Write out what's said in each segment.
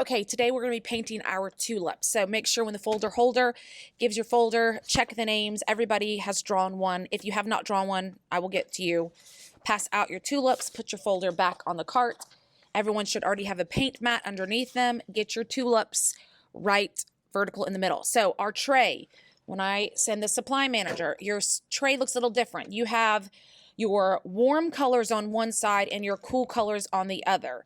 Okay, today we're going to be painting our tulips. So make sure when the folder holder gives your folder, check the names. Everybody has drawn one. If you have not drawn one, I will get to you. Pass out your tulips, put your folder back on the cart. Everyone should already have a paint mat underneath them. Get your tulips right vertical in the middle. So our tray, when I send the supply manager, your tray looks a little different. You have your warm colors on one side and your cool colors on the other.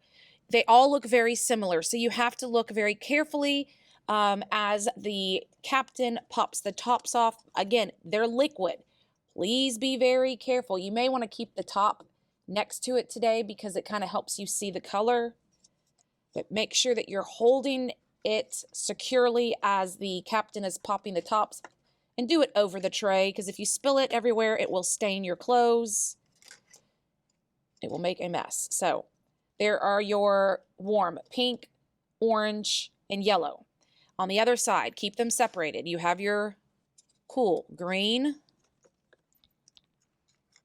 They all look very similar, so you have to look very carefully as the captain pops the tops off. Again, they're liquid. Please be very careful. You may want to keep the top next to it today because it kind of helps you see the color. But make sure that you're holding it securely as the captain is popping the tops. And do it over the tray, because if you spill it everywhere, it will stain your clothes. It will make a mess. So there are your warm pink, orange, and yellow. On the other side, keep them separated. You have your cool green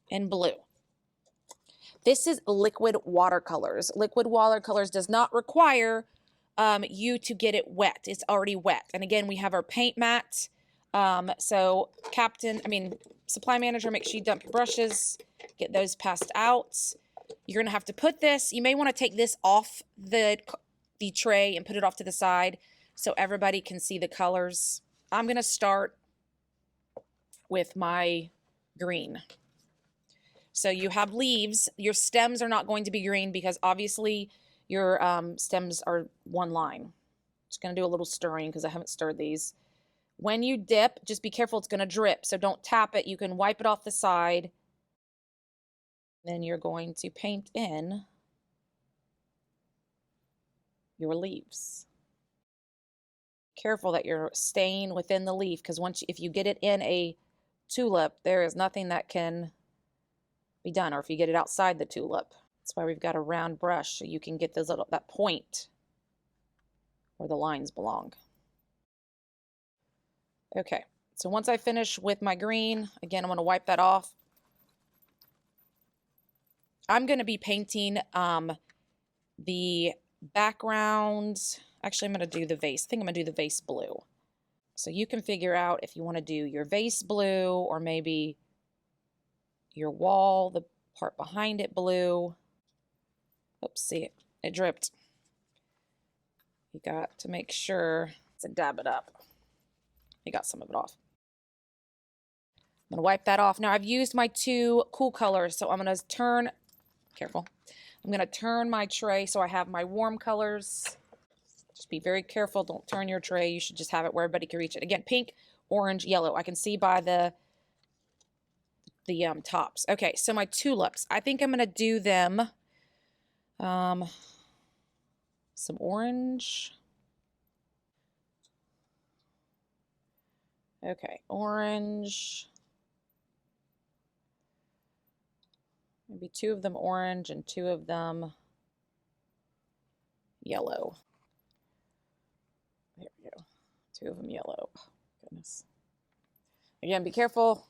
and blue. This is liquid watercolors. Liquid watercolors does not require you to get it wet. It's already wet. And again, we have our paint mat. So supply manager, make sure you dump your brushes, get those passed out. You're going to have to put this, you may want to take this off the tray and put it off to the side so everybody can see the colors. I'm going to start with my green. So you have leaves. Your stems are not going to be green because obviously your stems are one line. Just going to do a little stirring because I haven't stirred these. When you dip, just be careful, it's going to drip. So don't tap it. You can wipe it off the side. Then you're going to paint in your leaves. Careful that you're staying within the leaf, because if you get it in a tulip, there is nothing that can be done, or if you get it outside the tulip. That's why we've got a round brush, so you can get that point where the lines belong. Okay, so once I finish with my green, again, I'm going to wipe that off. I'm going to be painting the background. Actually, I'm going to do the vase. I think I'm going to do the vase blue. So you can figure out if you want to do your vase blue or maybe your wall, the part behind it blue. Oops, see, it dripped. You got to make sure to dab it up. You got some of it off. I'm going to wipe that off. Now I've used my two cool colors, so I'm going to turn, careful, I'm going to turn my tray so I have my warm colors. Just be very careful. Don't turn your tray. You should just have it where everybody can reach it. Again, pink, orange, yellow. I can see by the tops. Okay, so my tulips. I think I'm going to do them some orange. Okay, orange. Maybe two of them orange and two of them yellow. There we go. Two of them yellow. Goodness. Again, be careful.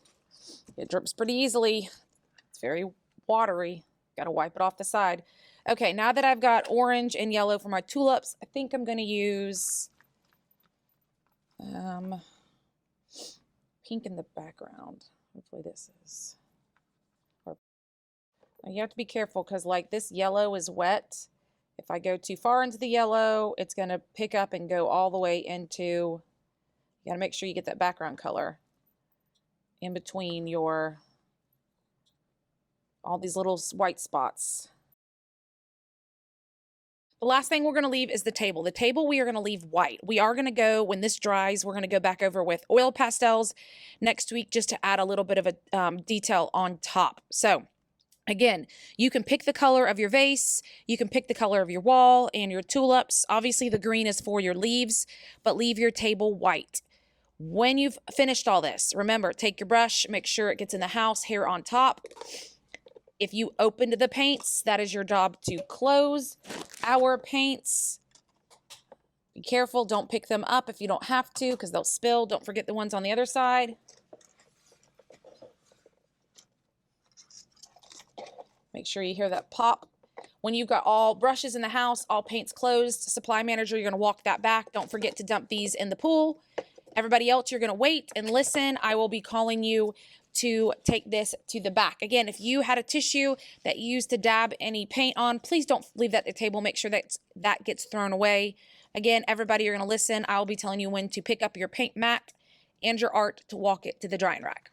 It drips pretty easily. It's very watery. Got to wipe it off the side. Okay, now that I've got orange and yellow for my tulips, I think I'm going to use pink in the background. Hopefully this is. You have to be careful because like this yellow is wet. If I go too far into the yellow, it's going to pick up and go all the way into, you got to make sure you get that background color in between all these little white spots. The last thing we're going to leave is the table. The table we are going to leave white. We are going to go, when this dries, we're going to go back over with oil pastels next week just to add a little bit of a detail on top. So again, you can pick the color of your vase, you can pick the color of your wall and your tulips. Obviously, the green is for your leaves, but leave your table white. When you've finished all this, remember, take your brush, make sure it gets in the house here on top. If you opened the paints, that is your job to close our paints. Be careful, don't pick them up if you don't have to because they'll spill. Don't forget the ones on the other side. Make sure you hear that pop. When you've got all brushes in the house, all paints closed, supply manager, you're going to walk that back. Don't forget to dump these in the pool. Everybody else, you're going to wait and listen. I will be calling you to take this to the back. Again, if you had a tissue that you used to dab any paint on, please don't leave that at the table. Make sure that gets thrown away. Again, everybody, you're going to listen. I'll be telling you when to pick up your paint mat and your art to walk it to the drying rack.